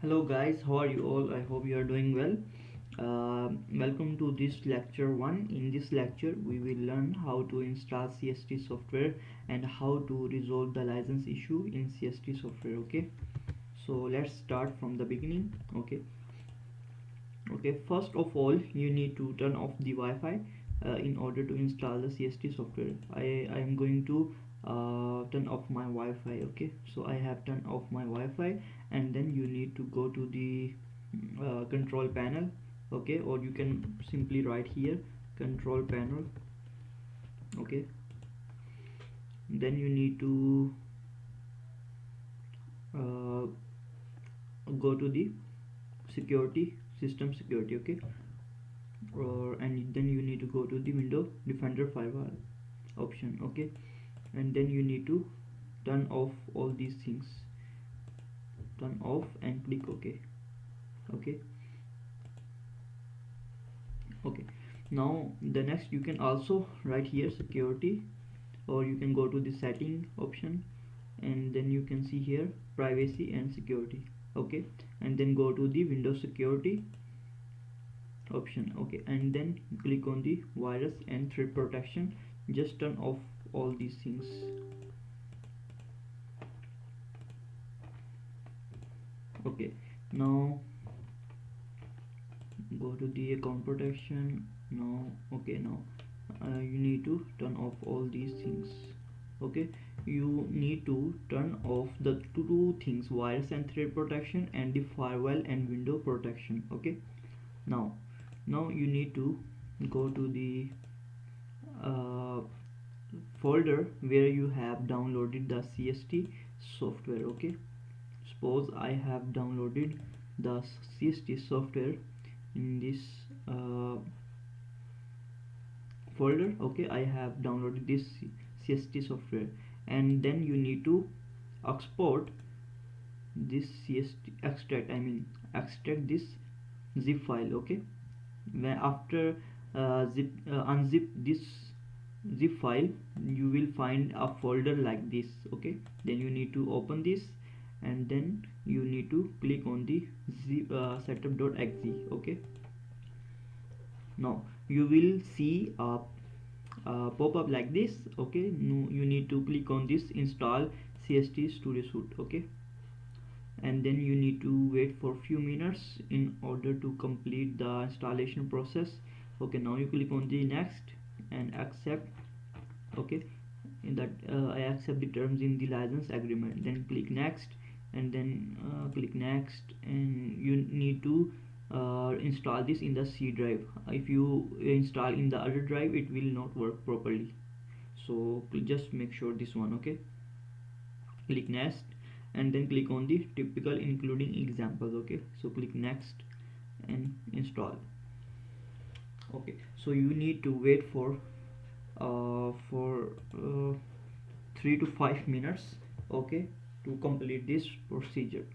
Hello guys, how are you all? I hope you are doing well. Welcome to this lecture 1. In this lecture, we will learn how to install CST software and how to resolve the license issue in CST software. Okay, so let's start from the beginning. Okay, first of all, you need to turn off the Wi-Fi in order to install the CST software. I am going to turn off my Wi-Fi. Okay, so I have turned off my Wi-Fi, and then you need to go to the control panel. Okay, or you can simply write here control panel. Okay, then you need to uh, go to the security, system security. Okay, and then you need to go to the window defender firewall option. Okay, and then you need to turn off all these things, turn off and click OK. Okay, okay, now the next you can also write here security, or you can go to the setting option, and then you can see here privacy and security. Okay, and then go to the Windows security option. Okay, and then click on the virus and threat protection. Just turn off all these things. Okay, now go to the account protection. Now okay, now you need to turn off all these things. Okay, you need to turn off the two things, virus and threat protection, and the firewall and window protection. Okay, now you need to go to the uh, folder where you have downloaded the CST software. Okay, suppose I have downloaded the CST software in this uh, folder. Okay, I have downloaded this CST software, and then you need to export this CST, extract this zip file. Okay, when after unzip this zip file, you will find a folder like this. Okay, then you need to open this, and then you need to click on the zip setup.exe. Okay, now you will see a pop-up like this. Okay, no, you need to click on this install CST Studio Suite. Okay, and then you need to wait for few minutes in order to complete the installation process. Okay, now you click on the next and accept. Okay, in that I accept the terms in the license agreement, then click next, and then click next, and you need to install this in the C drive. If you install in the other drive, it will not work properly, so just make sure this one. Okay, click next, and then click on the typical including examples. Okay, so click next and install. Okay, so you need to wait for for 3 to 5 minutes. Okay, to complete this procedure.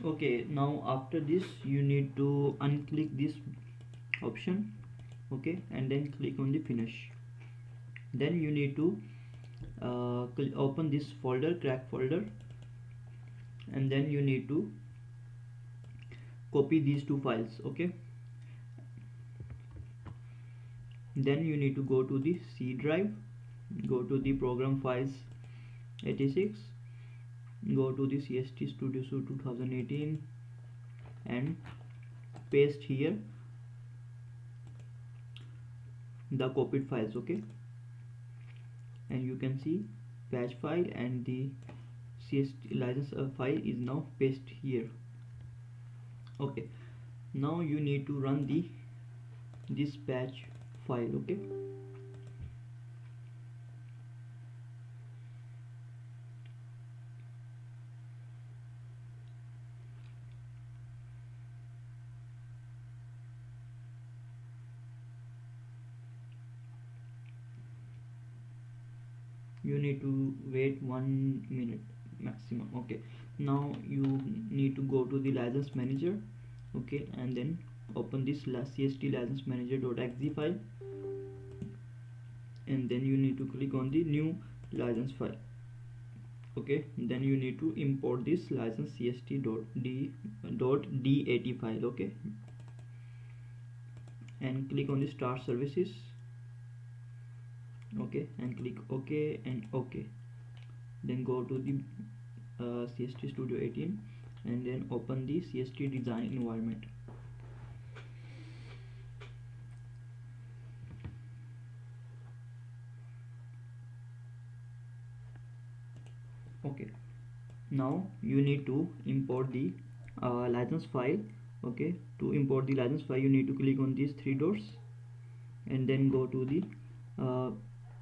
Okay, now after this you need to unclick this option, okay, and then click on the finish. Then you need to open this folder, crack folder, and then you need to copy these two files, okay. Then you need to go to the C drive, go to the program files 86, go to the CST Studio Suite 2018 and paste here the copied files, okay. And you can see patch file and the CST license file is now pasted here, okay. Now you need to run this patch file, okay. You need to wait 1 minute maximum, okay. Now you need to go to the license manager, okay, and then open this CST license manager.exe file, and then you need to click on the new license file, okay. Then you need to import this license cst.dat file, okay, and click on the start services, okay, and click ok and ok. Then go to the CST Studio 18 and then open the CST design environment. Okay, now you need to import the license file, okay. To import the license file you need to click on these three dots and then go to the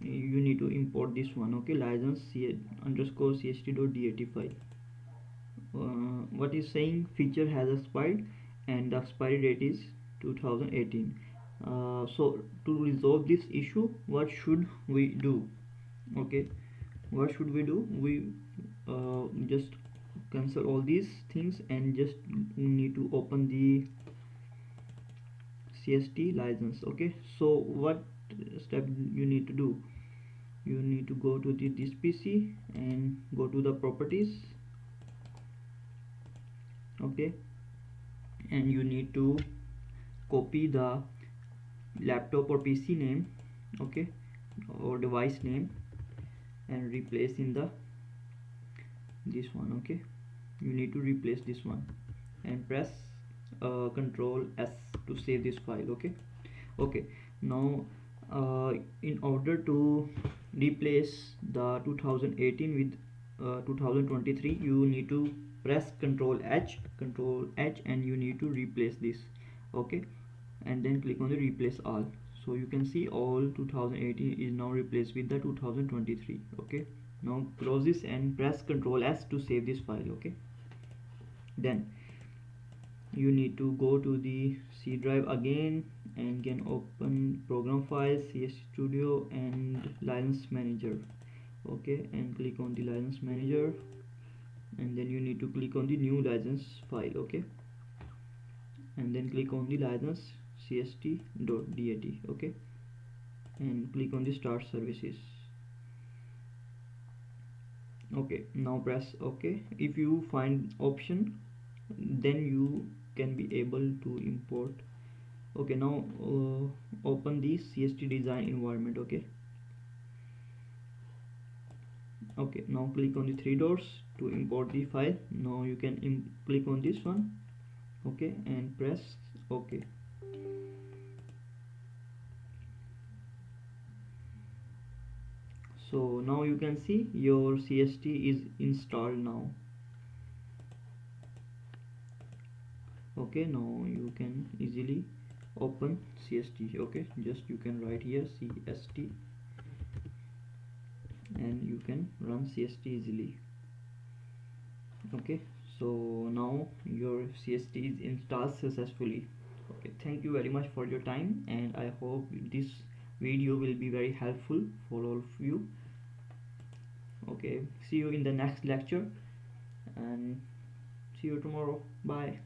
you need to import this one, okay, license underscore cst.dat file. What is saying feature has expired and the expiry date is 2018. So to resolve this issue, what should we do? Okay, what should we do? We just cancel all these things and just need to open the CST license, okay. So what step you need to do? You need to go to this PC and go to the properties, okay, and you need to copy the laptop or PC name, okay, or device name, and replace in the this one, okay. You need to replace this one and press Control S to save this file, okay. Okay, now in order to replace the 2018 with 2023, you need to press Control H and you need to replace this, okay, and then click on the replace all. So you can see all 2018 is now replaced with the 2023, okay. Now close this and press Control S to save this file, okay. Then you need to go to the C drive again and can open program files, CS Studio and license manager, okay, and click on the license manager, and then you need to click on the new license file, okay, and then click on the license cst.dat, okay, and click on the start services. Okay, now press ok. If you find option, then you can be able to import. Okay, now open the CST design environment, okay. Okay, now click on the three dots to import the file. Now you can click on this one, okay, and press ok. So now you can see your CST is installed now. Okay, now you can easily open CST, okay. Just you can write here CST and you can run CST easily, okay. So now your CST is installed successfully. Okay, thank you very much for your time, and I hope this video will be very helpful for all of you. Okay, see you in the next lecture, and See you tomorrow. Bye.